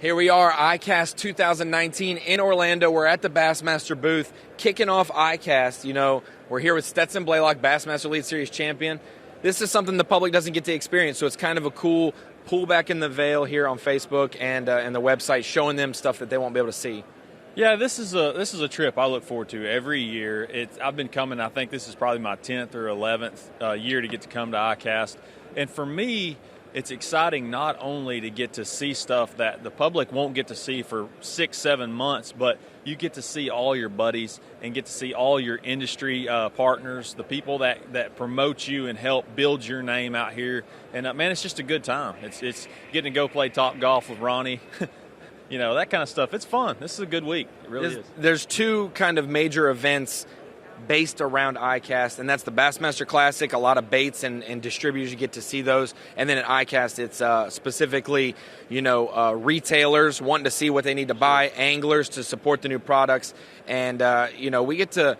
Here we are, ICAST 2019 in Orlando. We're at the Bassmaster booth, kicking off ICAST. You know, we're here with Stetson Blaylock, Bassmaster Elite Series champion. This is something the public doesn't get to experience, so it's kind of a cool pull back in the veil here on Facebook and the website, showing them stuff that they won't be able to see. Yeah, this is a trip I look forward to every year. I've been coming. I think this is probably my 10th or 11th year to get to come to ICAST, and for me, it's exciting not only to get to see stuff that the public won't get to see for 6-7 months, but you get to see all your buddies and get to see all your industry partners, the people that promote you and help build your name out here. And man, it's just a good time. It's getting to go play top golf with Ronnie. You know, that kind of stuff. It's fun. This is a good week. It really is. There's two kind of major events based around ICAST, and that's the Bassmaster Classic. A lot of baits and distributors, you get to see those. And then at ICAST, it's specifically, retailers wanting to see what they need to buy, anglers to support the new products. And, we get to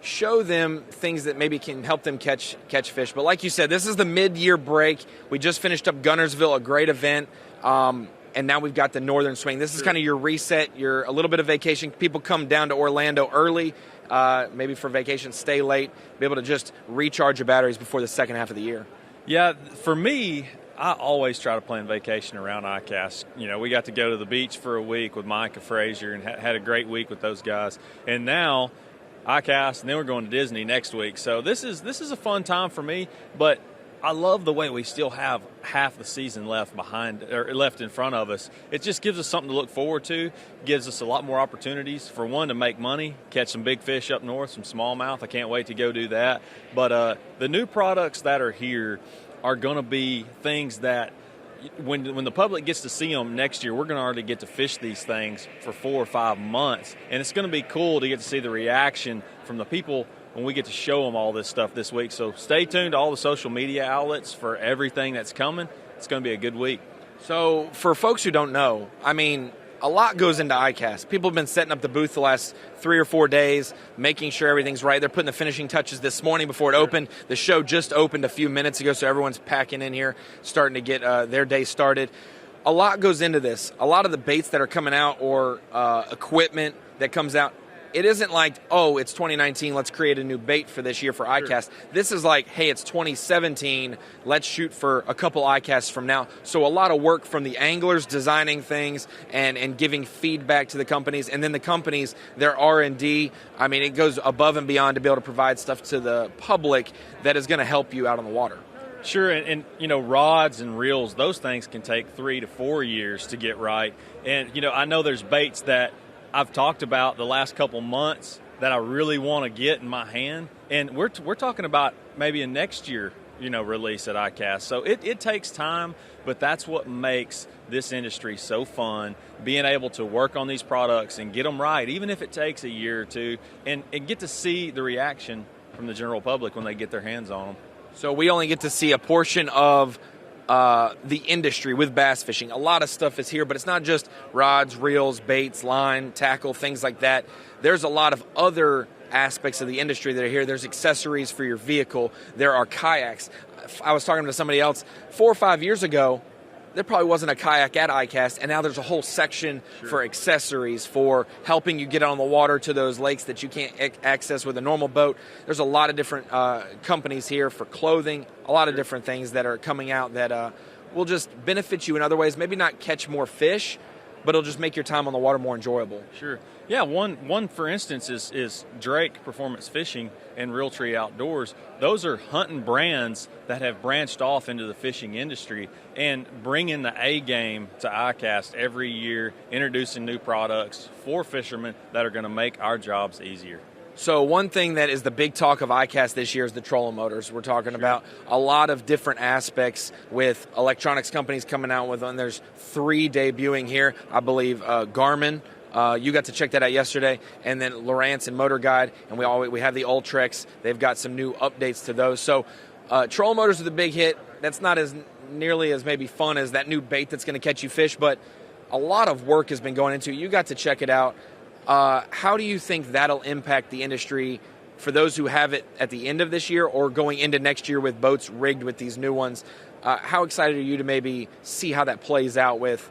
show them things that maybe can help them catch fish. But like you said, this is the mid-year break. We just finished up Guntersville, a great event. And now we've got the Northern Swing. This is kind of your reset, a little bit of vacation. People come down to Orlando early, maybe for vacation, stay late, be able to just recharge your batteries before the second half of the year. Yeah, for me, I always try to plan vacation around ICAST. You know, we got to go to the beach for a week with Micah Frazier and had a great week with those guys. And now ICAST, and then we're going to Disney next week. So this is a fun time for me, but I love the way we still have half the season left in front of us. It just gives us something to look forward to, gives us a lot more opportunities, for one, to make money, catch some big fish up north, some smallmouth. I can't wait to go do that. But the new products that are here are going to be things that when the public gets to see them next year, we're going to already get to fish these things for 4 or 5 months. And it's going to be cool to get to see the reaction from the people when we get to show them all this stuff this week. So stay tuned to all the social media outlets for everything that's coming. It's going to be a good week. So for folks who don't know, I mean, a lot goes into ICAST. People have been setting up the booth the last 3 or 4 days, making sure everything's right. They're putting the finishing touches this morning before it opened. The show just opened a few minutes ago, so everyone's packing in here, starting to get their day started. A lot goes into this. A lot of the baits that are coming out or equipment that comes out, it isn't like, oh, it's 2019, let's create a new bait for this year for ICAST. Sure. This is like, hey, it's 2017, let's shoot for a couple ICASTs from now. So a lot of work from the anglers designing things and giving feedback to the companies. And then the companies, their R&D, I mean, it goes above and beyond to be able to provide stuff to the public that is going to help you out on the water. Sure, and rods and reels, those things can take 3 to 4 years to get right. And, I know there's baits that I've talked about the last couple months that I really want to get in my hand, and we're talking about maybe a next year release at ICAST. So it takes time, but that's what makes this industry so fun, being able to work on these products and get them right, even if it takes a year or two, and get to see the reaction from the general public when they get their hands on them. So we only get to see a portion of the industry with bass fishing. A lot of stuff is here, but it's not just rods, reels, baits, line, tackle, things like that. There's a lot of other aspects of the industry that are here. There's accessories for your vehicle. There are kayaks. I was talking to somebody else 4 or 5 years ago. There probably wasn't a kayak at ICAST, and now there's a whole section for accessories for helping you get on the water to those lakes that you can't access with a normal boat. There's a lot of different companies here for clothing, a lot of different things that are coming out that will just benefit you in other ways. Maybe not catch more fish, but it'll just make your time on the water more enjoyable. Sure. Yeah, one for instance is Drake Performance Fishing and Realtree Outdoors. Those are hunting brands that have branched off into the fishing industry and bringing the A game to ICAST every year, introducing new products for fishermen that are going to make our jobs easier. So one thing that is the big talk of ICAST this year is the trolling motors. We're talking about a lot of different aspects with electronics companies coming out with them. There's 3 debuting here. I believe Garmin. You got to check that out yesterday, and then Lowrance and Motor Guide, and we have the Ultrex. They've got some new updates to those. So trolling motors are the big hit. That's not as nearly as maybe fun as that new bait that's going to catch you fish, but a lot of work has been going into it. You got to check it out. How do you think that'll impact the industry for those who have it at the end of this year or going into next year with boats rigged with these new ones? How excited are you to maybe see how that plays out with,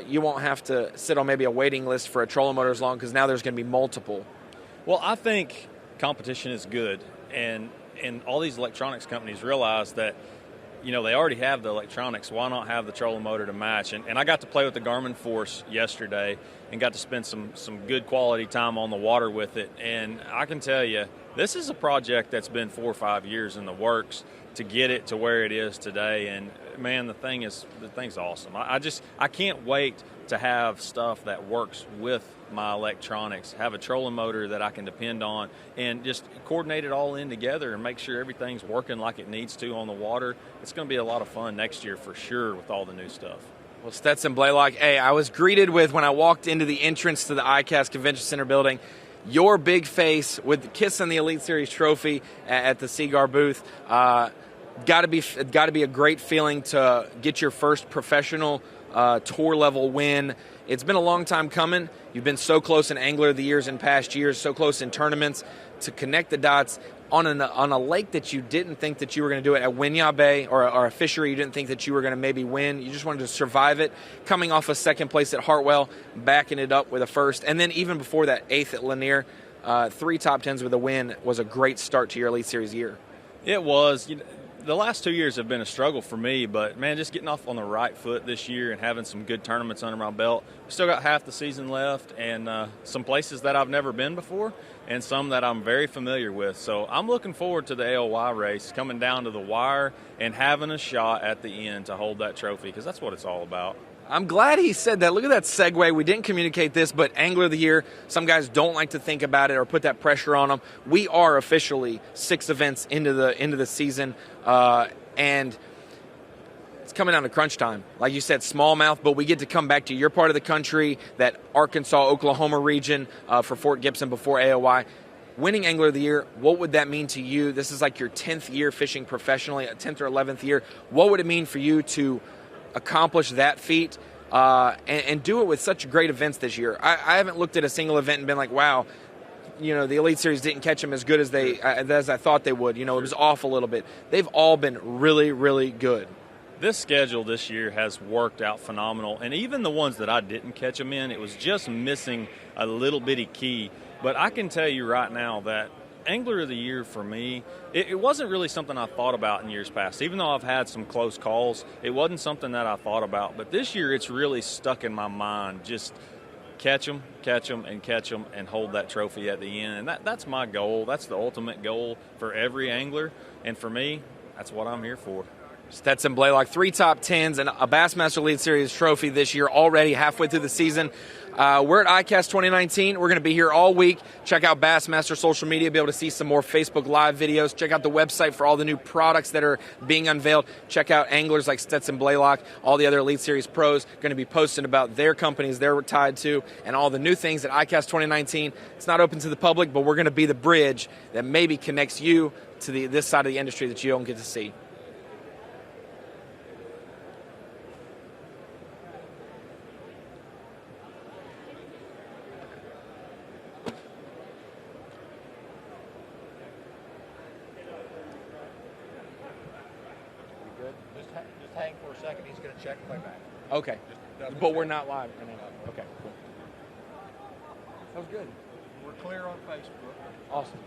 you won't have to sit on maybe a waiting list for a trolling motor as long, because now there's going to be multiple. Well, I think competition is good, and all these electronics companies realize that, they already have the electronics. Why not have the trolling motor to match? And I got to play with the Garmin Force yesterday and got to spend some good quality time on the water with it. And I can tell you, this is a project that's been 4 or 5 years in the works to get it to where it is today. And man, the thing's awesome. I can't wait to have stuff that works with my electronics, have a trolling motor that I can depend on, and just coordinate it all in together and make sure everything's working like it needs to on the water. It's going to be a lot of fun next year for sure with all the new stuff. Well, Stetson Blaylock, hey, I was greeted with, when I walked into the entrance to the ICAST Convention Center building, your big face with kissing the Elite Series trophy at the Seagar booth. Got to be a great feeling to get your first professional tour level win. It's been a long time coming. You've been so close in Angler of the Years in past years, so close in tournaments. To connect the dots on a lake that you didn't think that you were going to do it at Winyah Bay, or a fishery you didn't think that you were going to maybe win. You just wanted to survive it. Coming off a second place at Hartwell, backing it up with a first, and then even before that, 8th at Lanier. 3 top 10s with a win was a great start to your Elite Series year. It was. The last 2 years have been a struggle for me, but man, just getting off on the right foot this year and having some good tournaments under my belt. We still got half the season left, and some places that I've never been before and some that I'm very familiar with. So I'm looking forward to the AOY race, coming down to the wire and having a shot at the end to hold that trophy, because that's what it's all about. I'm glad he said that. Look at that segue. We didn't communicate this, but Angler of the Year, some guys don't like to think about it or put that pressure on them. We are officially 6 events into the season, and it's coming down to crunch time. Like you said, smallmouth, but we get to come back to your part of the country, that Arkansas, Oklahoma region for Fort Gibson before AOY. Winning Angler of the Year, what would that mean to you? This is like your 10th year fishing professionally, 10th or 11th year. What would it mean for you to accomplish that feat and do it with such great events this year? I haven't looked at a single event and been like, wow, the Elite Series didn't catch them as good as I thought they would. It was off a little bit. They've all been really, really good. This schedule this year has worked out phenomenal, and even the ones that I didn't catch them in, it was just missing a little bitty key. But I can tell you right now that Angler of the Year for me, it wasn't really something I thought about in years past. Even though I've had some close calls, it wasn't something that I thought about. But this year it's really stuck in my mind. Just catch them, and hold that trophy at the end. And that's my goal. That's the ultimate goal for every angler. And for me, that's what I'm here for. Stetson Blaylock, 3 top 10s and a Bassmaster Elite Series trophy this year, already halfway through the season. We're at ICAST 2019. We're going to be here all week. Check out Bassmaster social media, be able to see some more Facebook Live videos. Check out the website for all the new products that are being unveiled. Check out anglers like Stetson Blaylock, all the other Elite Series pros going to be posting about their companies they're tied to, and all the new things at ICAST 2019. It's not open to the public, but we're going to be the bridge that maybe connects you to this side of the industry that you don't get to see. Just hang for a second. He's going to check and play back. Okay. But we're not live right now. Okay, cool. That was good. We're clear on Facebook. Awesome.